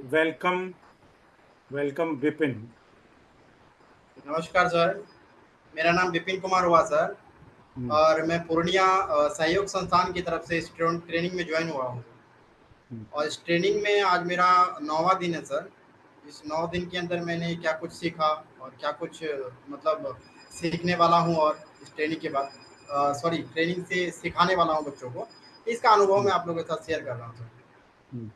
Welcome welcome Vipin. नमस्कार sir. मेरा नाम विपिन कुमार हुआ सर। हम्म, और मैं पूर्णिया सहयोग संस्थान की तरफ से स्टूडेंट ट्रेनिंग में ज्वाइन हुआ हूँ। हम्म, और इस ट्रेनिंग में आज मेरा 9वां दिन है सर। इस 9 दिन के अंदर मैंने क्या कुछ सीखा और क्या कुछ मतलब सीखने वाला हूँ, और इस ट्रेनिंग के बाद सॉरी ट्रेनिंग से सिखाने वाला हूँ बच्चों को। इसका अनुभव हम्म, मैं आप लोगों के साथ शेयर कर रहा हूँ सर। हम्म,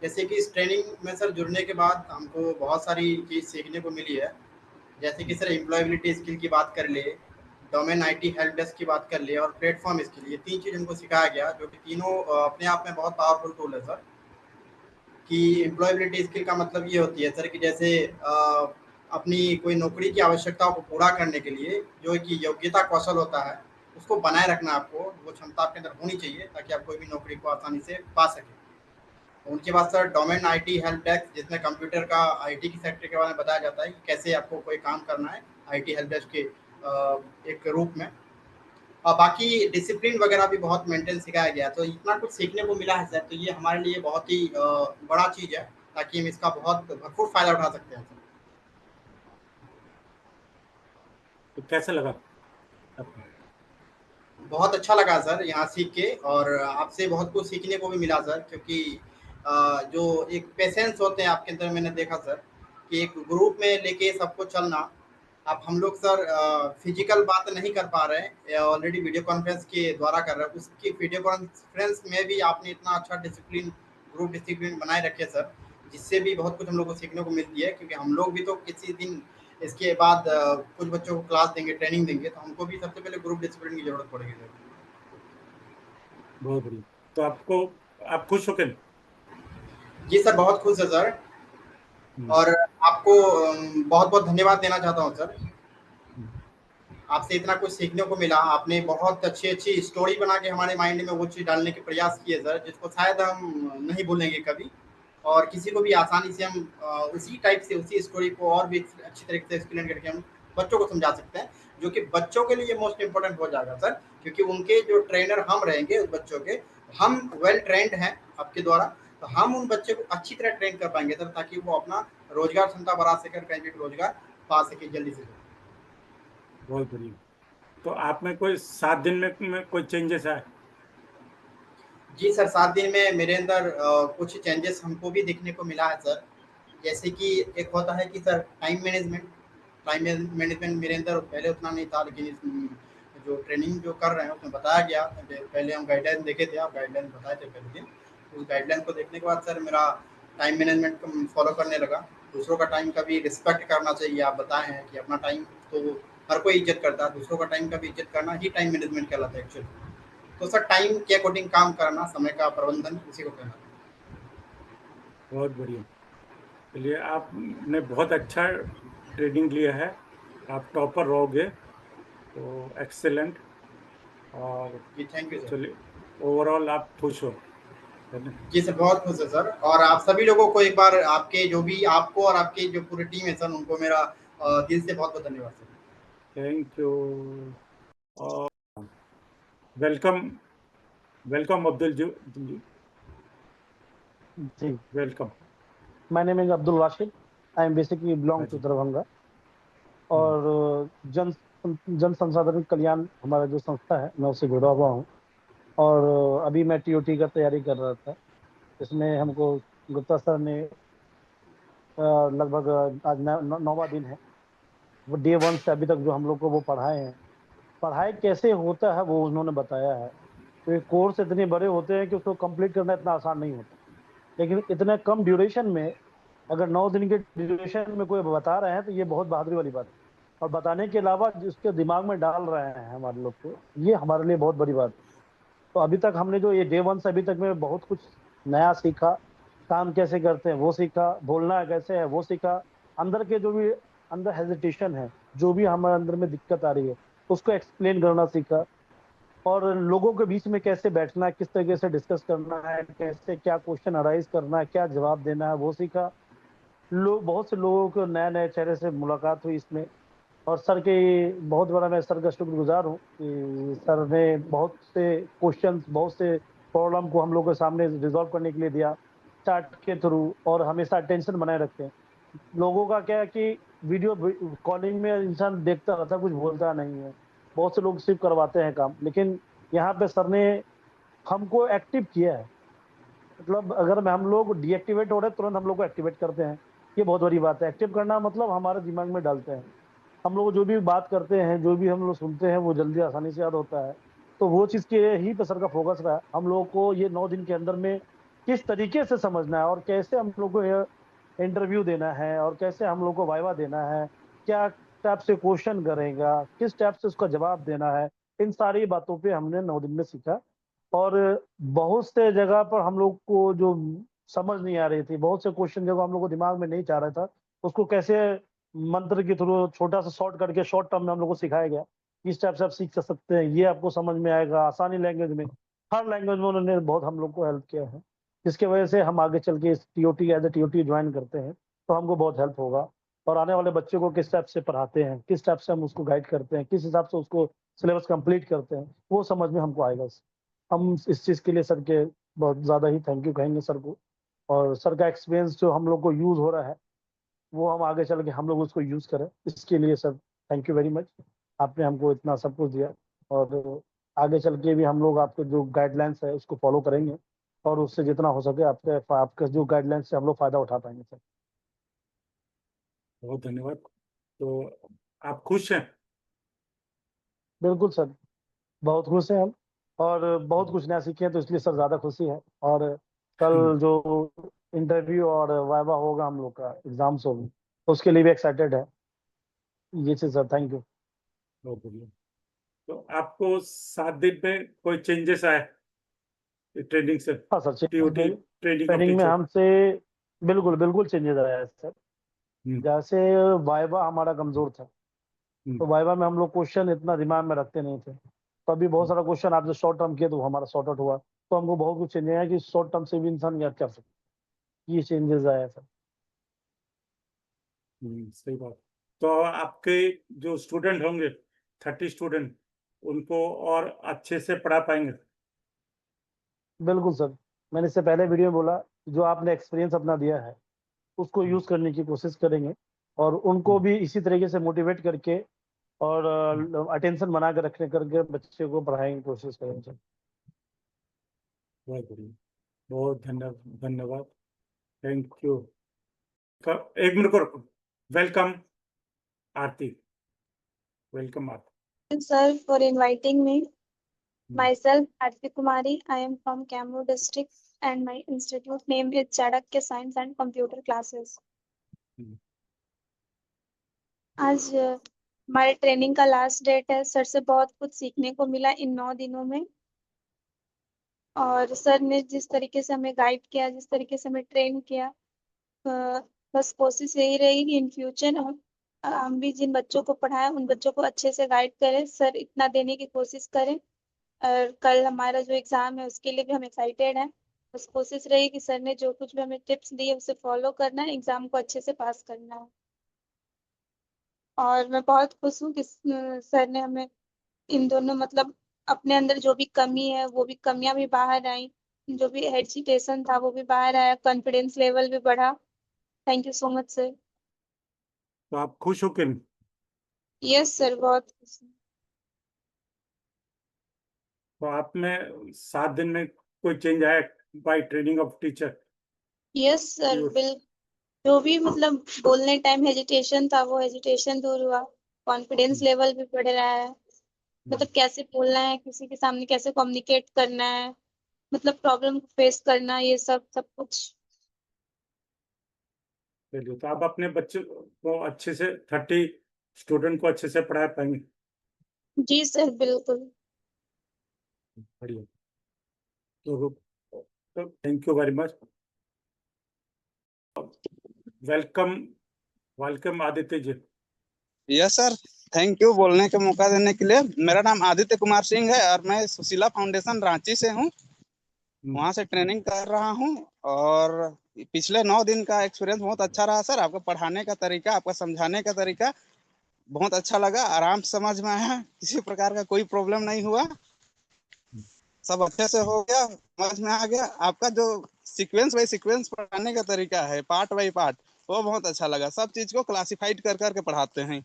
जैसे कि इस ट्रेनिंग में सर जुड़ने के बाद हमको बहुत सारी चीज़ सीखने को मिली है। जैसे कि हम्म, सर एम्प्लॉयबिलिटी स्किल की बात कर ले, डोमेन आईटी हेल्प डेस्क की बात कर ले, और प्लेटफॉर्म स्किल, ये 3 चीज़ हमको सिखाया गया, जो कि तीनों अपने आप में बहुत पावरफुल टूल है सर। कि एम्प्लॉयबिलिटी स्किल का मतलब ये होती है सर कि जैसे अपनी कोई नौकरी की आवश्यकताओं को पूरा करने के लिए जो कि योग्यता कौशल होता है, उसको बनाए रखना आपको, वो क्षमता आपके अंदर होनी चाहिए ताकि आप कोई भी नौकरी को आसानी से पा सकें। उनके बाद sir domain IT help desk, जिसमें कंप्यूटर का आईटी की सेक्टर के बारे में बताया जाता है कि कैसे आपको कोई काम करना है आईटी हेल्प डेस्क के एक रूप में। और बाकी डिसिप्लिन वगैरह भी बहुत मेंटेन सिखाया गया, तो इतना कुछ सीखने को मिला है सर, तो ये हमारे लिए बहुत ही बड़ा चीज़ है, ताकि हम इसका बहुत भरपूर फायदा उठा सकते हैं सर। तो कैसा लगा आपको? बहुत अच्छा लगा सर यहाँ सीख के, और आपसे बहुत कुछ सीखने को भी मिला सर, क्योंकि जो एक पेशेंस होते हैं आपके अंदर, मैंने देखा सर कि एक ग्रुप में लेके सबको चलना। अब हम लोग सर फिजिकल बात नहीं कर पा रहे हैं, ऑलरेडी वीडियो कॉन्फ्रेंस के द्वारा कर रहे हैं, उसकी वीडियो कॉन्फ्रेंस में भी आपने इतना अच्छा डिसिप्लिन, ग्रुप डिसिप्लिन बनाए रखे सर, जिससे भी बहुत कुछ हम लोग को सीखने को मिलती है, क्योंकि हम लोग भी तो किसी दिन इसके बाद कुछ बच्चों को क्लास देंगे, ट्रेनिंग देंगे, तो हमको भी सबसे पहले ग्रुप डिसिप्लिन की जरूरत पड़ेगी सर। बहुत बढ़िया। तो आप खुश हो के? जी सर, बहुत खुश है सर। हम्म, और आपको बहुत बहुत धन्यवाद देना चाहता हूँ सर। हम्म, आपसे इतना कुछ सीखने को मिला, आपने बहुत अच्छी अच्छी स्टोरी बना के हमारे माइंड में वो चीज़ डालने के प्रयास किए सर, जिसको शायद हम नहीं भूलेंगे कभी। और किसी को भी आसानी से हम उसी टाइप से उसी स्टोरी को और भी अच्छी तरीके से एक्सप्लेन करके हम बच्चों को समझा सकते हैं, जो कि बच्चों के लिए मोस्ट इम्पोर्टेंट हो जाएगा सर, क्योंकि उनके जो ट्रेनर हम रहेंगे उस बच्चों के, हम वेल ट्रेंड हैं आपके द्वारा, तो हम उन बच्चे को अच्छी तरह ट्रेन कर पाएंगे सर, ताकि वो अपना रोजगार क्षमता बढ़ा सके, कहीं भी रोजगार पा सके जल्दी से जल्दी। बहुत बढ़िया। तो आप में कोई 7 दिन में कोई चेंजेस आए? जी सर, 7 दिन में मेरे अंदर कुछ चेंजेस हमको भी देखने को मिला है सर। जैसे कि एक होता है कि सर टाइम मैनेजमेंट मेरे अंदर पहले उतना नहीं था, लेकिन जो ट्रेनिंग जो कर रहे हैं उसमें बताया गया। पहले हम गाइडलाइन देखे थे, आप गाइडलाइन बताए थे पहले दिन। उस गाइडलाइन को देखने के बाद सर मेरा टाइम मैनेजमेंट को फॉलो करने लगा। दूसरों का टाइम का भी रिस्पेक्ट करना चाहिए, आप बताए हैं कि अपना टाइम तो हर कोई इज्जत करता है, दूसरों का टाइम का भी इज्जत करना ही टाइम मैनेजमेंट कहलाता है एक्चुअली। तो सर टाइम के अकॉर्डिंग काम करना, समय का प्रबंधन, उसी को कहना है। बहुत बढ़िया। चलिए, आपने बहुत अच्छा ट्रेनिंग लिया है। आप टॉपर रहोगे, तो एक्सेलेंट। और जी थैंक यू सर। चलिए, ओवरऑल आप खुश हो, है ना? जी सर, बहुत खुश है सर। और आप सभी लोगों को एक बार, आपके जो भी आपको और आपकी जो पूरी टीम है सर, उनको मेरा दिल से बहुत बहुत धन्यवाद सर। Thank you. और वेलकम, वेलकम अब्दुल जी। जी, welcome. my name is Abdul Rashid. I am basically हाँ belong to जी। दरभंगा। हम्म, और जन जन संसाधन कल्याण हमारा जो संस्था है, मैं उससे जुड़ा हुआ हूँ। और अभी मैं टीओटी का तैयारी कर रहा था। इसमें हमको गुप्ता सर ने लगभग आज 9वां दिन है, वो डे 1 से अभी तक जो हम लोग को वो पढ़ाए हैं। पढ़ाई कैसे होता है वो उन्होंने बताया है। तो ये कोर्स इतने बड़े होते हैं कि उसको कंप्लीट करना इतना आसान नहीं होता, लेकिन इतने कम ड्यूरेशन में अगर 9 दिन के ड्यूरेशन में कोई बता रहे हैं तो ये बहुत बहादुरी वाली बात है। और बताने के अलावा जिसके दिमाग में डाल रहे हैं हमारे लोग को, ये हमारे लिए बहुत बड़ी बात है। तो अभी तक हमने जो ये डे 1 से अभी तक में बहुत कुछ नया सीखा। काम कैसे करते हैं वो सीखा, बोलना कैसे है वो सीखा, अंदर के जो भी अंदर हेजिटेशन है, जो भी हमारे अंदर में दिक्कत आ रही है उसको एक्सप्लेन करना सीखा। और लोगों के बीच में कैसे बैठना है, किस तरीके से डिस्कस करना है, कैसे क्या क्वेश्चन अराइज करना है, क्या जवाब देना है वो सीखा। लोग, बहुत से लोगों को नए नए चेहरे से मुलाकात हुई इसमें। और सर के बहुत बड़ा मैं सर का शुक्रगुजार हूँ कि सर ने बहुत से क्वेश्चंस, बहुत से प्रॉब्लम को हम लोग के सामने रिजॉल्व करने के लिए दिया। चैट के थ्रू और हमेशा अटेंशन बनाए रखते हैं। लोगों का क्या है कि वीडियो कॉलिंग में इंसान देखता रहता है, कुछ बोलता नहीं है। बहुत से लोग सिर्फ करवाते हैं काम, लेकिन यहाँ पे सर ने हमको एक्टिव किया है। मतलब अगर हम लोग डीएक्टिवेट हो रहे हैं, तुरंत हम लोग को एक्टिवेट करते हैं। ये बहुत बड़ी बात है। एक्टिव करना मतलब हमारे दिमाग में डालते हैं। हम लोग जो भी बात करते हैं, जो भी हम लोग सुनते हैं, वो जल्दी आसानी से याद होता है। तो वो चीज़ के ही पे सर का फोकस रहा है। हम लोगों को ये 9 दिन के अंदर में किस तरीके से समझना है और कैसे हम लोग को इंटरव्यू देना है और कैसे हम लोग को वाइवा देना है, क्या टाइप से क्वेश्चन करेगा, किस टाइप से उसका जवाब देना है, इन सारी बातों पे हमने 9 दिन में सीखा। और बहुत से जगह पर हम लोग को जो समझ नहीं आ रही थी, बहुत से क्वेश्चन जो हम लोग को दिमाग में नहीं जा रहा था, उसको कैसे मंत्र के थ्रू छोटा सा शॉर्ट करके शॉर्ट टर्म में हम लोग को सिखाया गया। इस टाइप से आप सीख सकते हैं, ये आपको समझ में आएगा आसानी लैंग्वेज में। हर लैंग्वेज में उन्होंने बहुत हम लोग को हेल्प किया है, जिसकी वजह से हम आगे चल के TOT as a TOT join करते हैं तो हमको बहुत हेल्प होगा। और आने वाले बच्चे को किस टाइप से पढ़ाते हैं, किस टाइप से हम उसको गाइड करते हैं, किस हिसाब से उसको सिलेबस कंप्लीट करते हैं, वो समझ में हमको आएगा। हम इस चीज़ के लिए सर के बहुत ज़्यादा ही थैंक यू कहेंगे सर को। और सर का एक्सपीरियंस जो हम लोग को यूज़ हो रहा है, वो हम आगे चल के हम लोग उसको यूज़ करें। इसके लिए sir thank you very much. आपने हमको इतना सब कुछ दिया, और आगे चल के भी हम लोग आपके जो गाइडलाइंस है उसको फॉलो करेंगे, और उससे जितना हो सके आपके जो गाइडलाइंस से हम लोग फ़ायदा उठा पाएंगे सर। बहुत धन्यवाद। तो आप खुश हैं? बिल्कुल सर, बहुत खुश हैं हम, और बहुत कुछ नया सीखे हैं, तो इसलिए सर ज़्यादा खुशी है। और कल जो इंटरव्यू और वाइवा होगा हम लोग का, एग्जाम्स होगी, तो उसके लिए भी एक्साइटेड है। ये चीज़ सर, थैंक यू। बहुत बढ़िया। तो आपको 7 दिन में कोई चेंजेस आए ट्रेनिंग से? हाँ sir, TOT training of training में टीचर। हमसे बिल्कुल बिल्कुल चेंजेस आया है सर। हम्म, जैसे वाइवा हमारा कमज़ोर था, हम्म, तो वाइवा में हम लोग क्वेश्चन इतना दिमाग में रखते नहीं थे। तो अभी बहुत सारा क्वेश्चन आपसे शॉर्ट टर्म किए तो वो हमारा शॉर्ट आउट हुआ। तो हमको बहुत कुछ चेंज आया कि शॉर्ट टर्म से भी इंसान याद कर सकते, ये चेंजेस आया सर। सही बात। तो आपके जो स्टूडेंट होंगे 30 स्टूडेंट, उनको और अच्छे से पढ़ा पाएंगे? बिल्कुल सर, मैंने इससे पहले वीडियो में बोला, जो आपने एक्सपीरियंस अपना दिया है उसको यूज़ करने की कोशिश करेंगे, और उनको भी इसी तरीके से मोटिवेट करके और अटेंशन बना के रखने करके बच्चे को पढ़ाने की कोशिश करेंगे सर। बहुत बढ़िया, बहुत धन्यवाद। Thank you. एक मिनट को रखो। Welcome Aarti, welcome Aarti. Thank you, sir, for inviting me. Myself, Aarti Kumari. I am from Kamru district, and my institute name is Chanakya Science and Computer Classes. आज हमारे training का last date है। Sir से बहुत कुछ सीखने को मिला इन 9 दिनों में, और सर ने जिस तरीके से हमें गाइड किया, जिस तरीके से हमें ट्रेन किया, बस कोशिश यही रहेगी कि इन फ्यूचर हम भी जिन बच्चों को पढ़ाएं उन बच्चों को अच्छे से गाइड करें। सर इतना देने की कोशिश करें। और कल हमारा जो एग्जाम है उसके लिए भी हम एक्साइटेड हैं। बस कोशिश रही कि सर ने जो कुछ भी हमें टिप्स दिए उसे फॉलो करना है, एग्जाम को अच्छे से पास करना है। और मैं बहुत खुश हूँ कि सर ने हमें इन दोनों मतलब अपने अंदर जो भी कमी है वो भी कमियां भी बाहर आई, जो भी हेजिटेशन था वो भी बाहर आया, कॉन्फिडेंस लेवल भी बढ़ा। Thank you so much sir. तो आप खुश हो कि नहीं? यस सर, बहुत खुश हूँ। तो आप में 7 दिन में कोई चेंज आया by training of teacher? Yes sir, जो भी मतलब बोलने टाइम हेजिटेशन था वो हेजिटेशन दूर हुआ। कॉन्फिडेंस लेवल भी बढ़ रहा है। मतलब कैसे बोलना है, किसी के सामने कैसे कम्युनिकेट करना है, मतलब प्रॉब्लम को फेस करना, ये सब सब कुछ। चलिए, तो आप अपने बच्चे को अच्छे से 30 स्टूडेंट को अच्छे से पढ़ा पाएंगे? जी सर, बिल्कुल। बढ़िया। तो thank you very much. Welcome, welcome Aditya ji. Yes sir, thank you बोलने का मौका देने के लिए। मेरा नाम आदित्य कुमार सिंह है और मैं सुशीला फाउंडेशन रांची से हूँ, वहाँ से ट्रेनिंग कर रहा हूँ। और पिछले 9 दिन का एक्सपीरियंस बहुत अच्छा रहा सर। आपका पढ़ाने का तरीका, आपका समझाने का तरीका बहुत अच्छा लगा, आराम से समझ में आया, किसी प्रकार का कोई प्रॉब्लम नहीं हुआ। सब अच्छे से हो गया, समझ में आ गया। आपका जो सीक्वेंस बाय सीक्वेंस पढ़ाने का तरीका है, पार्ट बाय पार्ट, वो बहुत अच्छा लगा। सब चीज को क्लासिफाइड कर करके पढ़ाते हैं,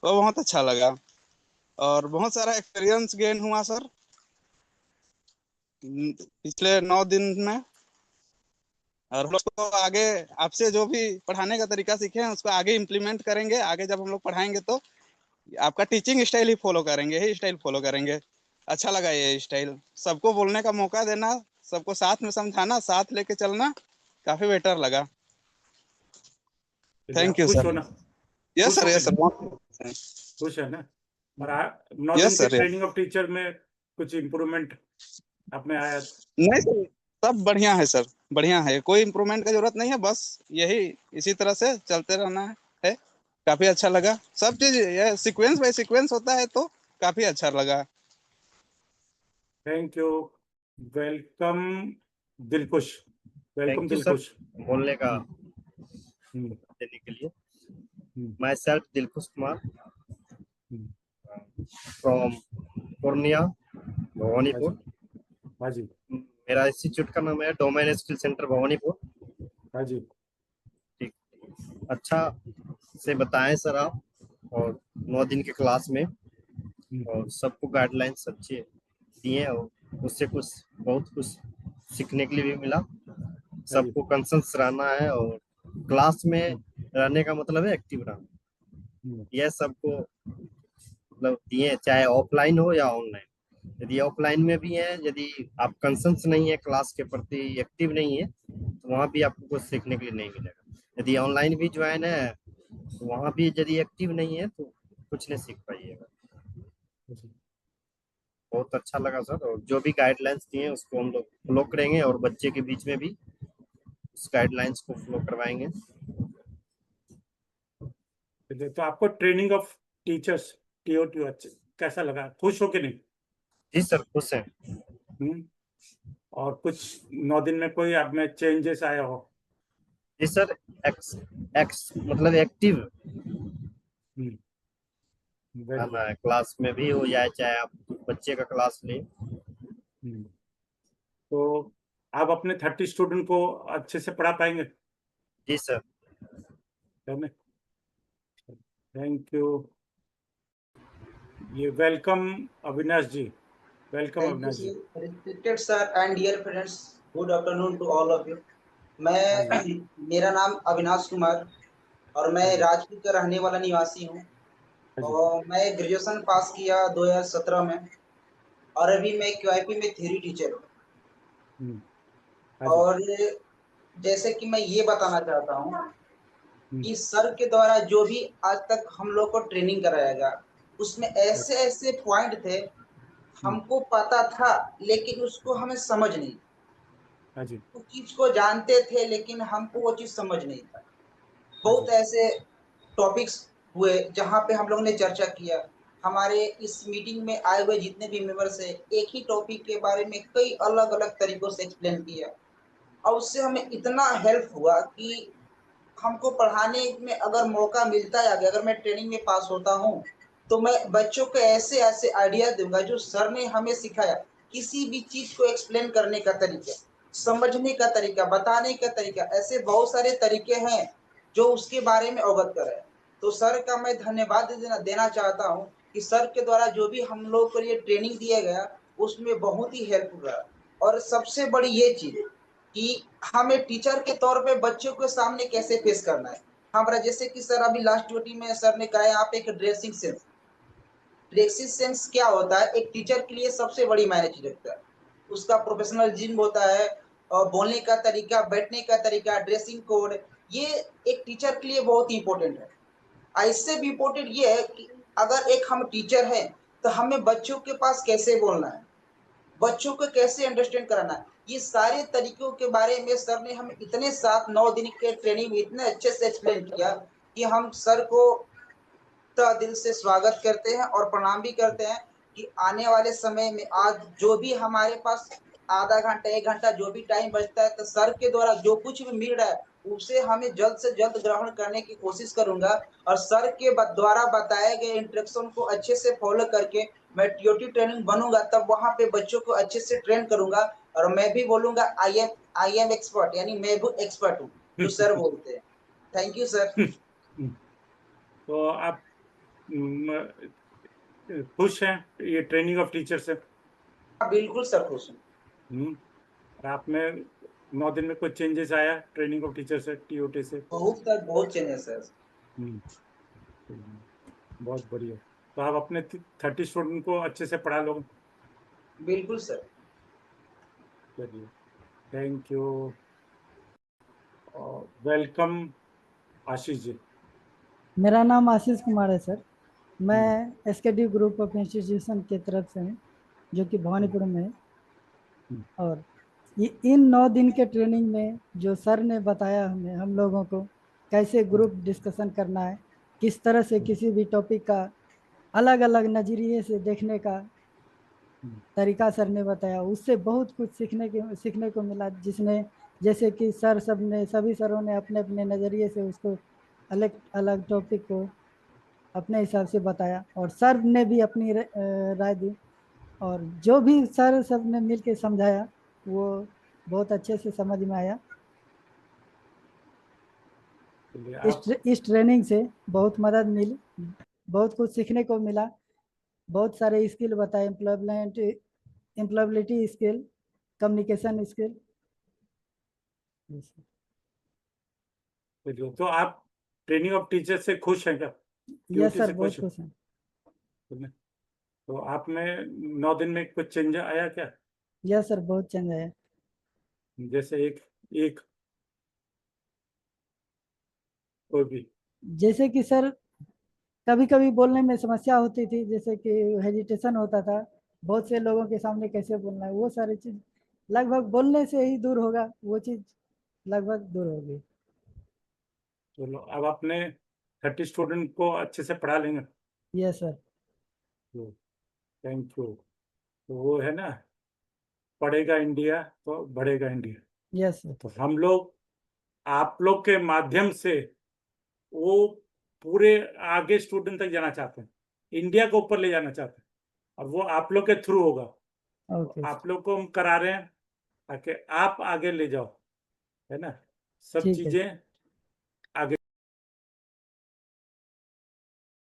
वो बहुत अच्छा लगा। और बहुत सारा एक्सपीरियंस गेन हुआ सर पिछले 9 दिन में। और हम लोग को आगे आपसे जो भी पढ़ाने का तरीका सीखे हैं उसको आगे इम्प्लीमेंट करेंगे। आगे जब हम लोग पढ़ाएंगे तो आपका टीचिंग स्टाइल ही फॉलो करेंगे, यही स्टाइल फॉलो करेंगे। अच्छा लगा ये स्टाइल। सबको बोलने का मौका देना, सबको साथ में समझाना, साथ लेके चलना, काफी बेटर लगा। चलिए, थैंक आप यू खुश सर। हो ना? यस खुश सर, हो कि यस नहीं? सर। खुश है ना? और 9 यस दिन के सर। ट्रेनिंग ऑफ टीचर में कुछ इम्प्रूवमेंट आप में आया? नहीं सर, सब बढ़िया है सर, बढ़िया है। कोई इम्प्रूवमेंट का जरूरत नहीं है, बस यही इसी तरह से चलते रहना है। काफी अच्छा लगा सब चीज, ये सीक्वेंस बाय सीक्वेंस होता है तो काफी अच्छा लगा। Thank you. Welcome Dilkhush. Welcome thank you sir Dilkhush. बोलने का हम्म, देने के लिए। Hmm, my self Dilkhush Kumar hmm, from Purnia हाँ भवानीपुर। जी, हाँ जी, मेरा इंस्टीट्यूट का नाम है डोमेन स्किल सेंटर भवानीपुर। हाँ जी। ठीक, अच्छा से बताएं सर आप, और 9 दिन के क्लास में, हम्म, और सबको गाइडलाइंस अच्छे दिए, और उससे कुछ बहुत कुछ सीखने के लिए भी मिला। हाँ जी, सबको कंसंस रहना है, और क्लास में रहने का मतलब है एक्टिव रहना। हम्म, यह सबको मतलब दिए, चाहे ऑफलाइन हो या ऑनलाइन। यदि ऑफलाइन में भी है, यदि आप कंसंस नहीं है, क्लास के प्रति एक्टिव नहीं है, तो वहाँ भी आपको कुछ सीखने के लिए नहीं मिलेगा। यदि ऑनलाइन भी ज्वाइन है तो वहाँ भी यदि एक्टिव नहीं है तो कुछ नहीं सीख पाइएगा। हाँ जी। बहुत अच्छा लगा सर, और जो भी गाइडलाइंस दिए उसको हम लोग फॉलो करेंगे, और बच्चे के बीच में भी उस गाइडलाइंस को फॉलो करवाएंगे। चलिए, तो आपको ट्रेनिंग ऑफ टीचर्स TOT कैसा लगा? खुश हो कि नहीं? जी सर, खुश हैं। हम्म। और कुछ 9 दिन में कोई आप में चेंजेस आया हो? जी सर, एक्स एक्स मतलब एक्टिव वेरी गुड। रहना है, क्लास में भी हो जाए, चाहे आप बच्चे का क्लास ले। तो आप अपने 30 स्टूडेंट को अच्छे से पढ़ा पाएंगे? जी सर। Thank you. ये welcome Avinash ji. Welcome Thank you, Avinash ji. sir. Respected sir and dear friends, good afternoon to all of you. हाँ मैं जी, मेरा नाम अविनाश कुमार और मैं हाँ जी, राजपूत का रहने वाला निवासी हूँ। हाँ जी, और मैं ग्रेजुएशन पास किया 2017 में, और अभी मैं QIP में थ्योरी टीचर हूँ। हाँ जी, और जैसे कि मैं ये बताना चाहता हूँ हम्म, कि सर के द्वारा जो भी आज तक हम लोग को ट्रेनिंग कराया गया, उसमें ऐसे ऐसे पॉइंट थे हमको पता था, लेकिन उसको हमें समझ नहीं। हाँ जी, उस चीज को जानते थे लेकिन हमको वो चीज समझ नहीं था। हाँ बहुत जी, ऐसे टॉपिक्स हुए जहाँ पे हम लोगों ने चर्चा किया। हमारे इस मीटिंग में आए हुए जितने भी मेंबर्स हैं, एक ही टॉपिक के बारे में कई अलग अलग तरीकों से एक्सप्लेन किया, और उससे हमें इतना हेल्प हुआ कि हमको पढ़ाने में अगर मौका मिलता है आगे, अगर मैं ट्रेनिंग में पास होता हूँ, तो मैं बच्चों को ऐसे ऐसे आइडिया दूंगा जो सर ने हमें सिखाया। किसी भी चीज को एक्सप्लेन करने का तरीका, समझने का तरीका, बताने का तरीका, ऐसे बहुत सारे तरीके हैं जो उसके बारे में अवगत कराए। तो सर का मैं धन्यवाद देना चाहता हूँ कि सर के द्वारा जो भी हम लोग को ये ट्रेनिंग दिया गया उसमें बहुत ही हेल्प हुआ। और सबसे बड़ी ये चीज कि हमें टीचर के तौर पे बच्चों के सामने कैसे फेस करना है। हमारा जैसे कि सर अभी लास्ट ड्यूटी में सर ने कहा आप एक ड्रेसिंग सेंस, ड्रेसिंग सेंस क्या होता है, एक टीचर के लिए सबसे बड़ी मायने चीज रखता है। उसका प्रोफेशनलिज्म होता है, और बोलने का तरीका, बैठने का तरीका, ड्रेसिंग कोड, ये एक टीचर के लिए बहुत ही इंपॉर्टेंट है। इससे भी इम्पोर्टेंट ये है कि अगर एक हम टीचर हैं तो हमें बच्चों के पास कैसे बोलना है, बच्चों को कैसे अंडरस्टैंड कराना है, ये सारे तरीकों के बारे में सर ने हमें इतने 7-9 दिन के ट्रेनिंग में इतने अच्छे से एक्सप्लेन किया कि हम सर को तहे दिल से स्वागत करते हैं और प्रणाम भी करते हैं कि आने वाले समय में आज जो भी हमारे पास आधा घंटा 1 घंटा जो भी टाइम बचता है, तो सर के द्वारा जो कुछ भी मिल रहा है उसे हमें जल्द से जल्द ग्रहण करने की कोशिश करूंगा, और सर के द्वारा बताए गए इंस्ट्रक्शन को अच्छे से फॉलो करके मैं टीओटी ट्रेनिंग बनूंगा, तब वहां पे बच्चों को अच्छे से ट्रेन करूंगा, और मैं भी बोलूंगा आई एम एक्सपर्ट, यानी मैं भी एक्सपर्ट हूँ, जो सर बोलते हैं। Thank you sir. तो आप खुश हैं ये ट्रेनिंग ऑफ टीचर से? बिल्कुल सर, खुश हूँ। और आप में 9 दिन में कोई चेंजेस आया ट्रेनिंग ऑफ टीचर से, टीओटी से? बहुत सर, बहुत चेंजेस सर। बहुत बढ़िया। तो आप अपने 30 स्टूडेंट को अच्छे से पढ़ा लोगे? बिल्कुल सर। चलिए, thank you. Welcome Ashish ji. मेरा नाम आशीष कुमार है सर। मैं एसकेडी ग्रुप ऑफ इंस्टीट्यूशन की तरफ से हूँ, जो कि भवानीपुर में है। और ये इन 9 दिन के ट्रेनिंग में जो सर ने बताया हमें, हम लोगों को कैसे ग्रुप डिस्कशन करना है, किस तरह से किसी भी टॉपिक का अलग अलग नजरिए से देखने का तरीका सर ने बताया, उससे बहुत कुछ सीखने को मिला। जिसने जैसे कि सभी सरों ने अपने अपने नज़रिए से उसको अलग अलग टॉपिक को अपने हिसाब से बताया, और सर ने भी अपनी राय दी, और जो भी सर सब ने मिल के समझाया वो बहुत अच्छे से समझ में आया। इस ट्रेनिंग से बहुत मदद मिली, बहुत कुछ सीखने को मिला, बहुत सारे स्किल बताए, एम्प्लॉयबिलिटी स्किल, कम्युनिकेशन स्किल। तो आप ट्रेनिंग ऑफ टीचर से खुश हैं क्या? यस सर, बहुत खुश हैं। तो आप में 9 दिन में कुछ चेंज आया क्या? यस सर, बहुत चेंज आया। जैसे एक कोई भी, जैसे कि सर कभी कभी बोलने में समस्या होती थी, जैसे कि हेजिटेशन होता था, बहुत से लोगों के सामने कैसे बोलना है, वो सारी चीज लगभग बोलने से ही दूर होगा, वो चीज लगभग दूर होगी। चलो, अब अपने 30 स्टूडेंट को अच्छे से पढ़ा लेंगे। Yes sir. Thank you. तो वो है ना, पढ़ेगा इंडिया तो बढ़ेगा इंडिया। Yes sir. तो हम लोग आप लोग के माध्यम से वो पूरे आगे स्टूडेंट तक जाना चाहते हैं, इंडिया को ऊपर ले जाना चाहते हैं, और वो आप लोग के थ्रू होगा। ओके। आप लोग को हम करा रहे हैं ताकि आप आगे ले जाओ, है ना। सब ठीक है। चीजें